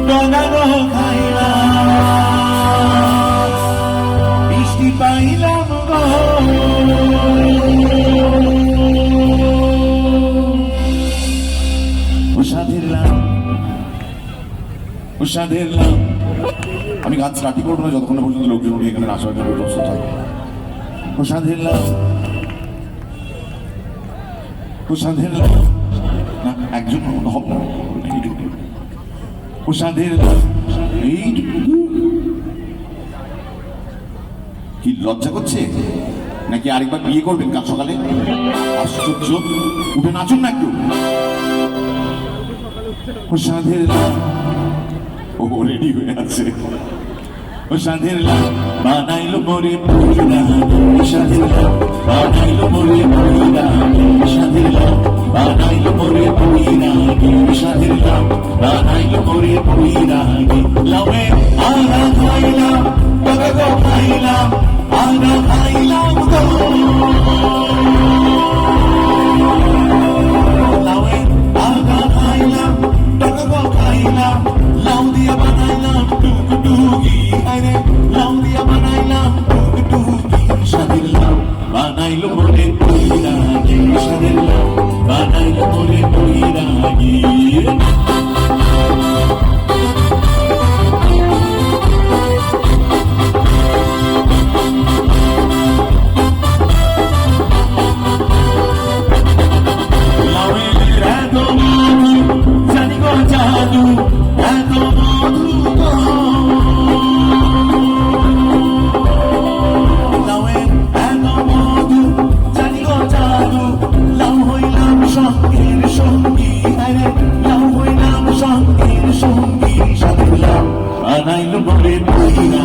ডগানো খাইলাম বৃষ্টি পাইলাম গো উষাধের লাম উষাধের লাম। আমি গান স্টার্টই করবো না যতক্ষণ পর্যন্ত লোকজন উঠে এখানে আসার জন্য প্রস্তুত থাকে। উষাধের লাম উষাধের লাম না একজন হব না উষাধের লাম। এই কি লজ্জা করছে নাকি আরেকবার বিয়ে করবেন কাল সকালে? আশ্চর্য, উঠে নাচুন না একটু। উষাধের লাম ও রেডি হয়ে আছে। উষাধের লাম বানাইলো মোরে পুইরা উষাধের লাম বানাইলো মোরে পুইরা উষাধের লাম বানাইলো মোরে পুইরা উষাধের লাম বানাইলো মোরে পুইরা লামে আলা খাইলাম বাবা গো খাইলাম আলা খাইলাম গো লামে আলা খাইলাম বাবা গো খাইলাম লাউ দিয়া বানাইলাম টুকটুকি আরে লাউ দিয়া বানাইলাম টুকটুকি উষাধের লাম বানাইলো মোরে পুইরা উষাধের লাম বানাইলো মোরে পুইরা বানাইলো মোরে পুইরা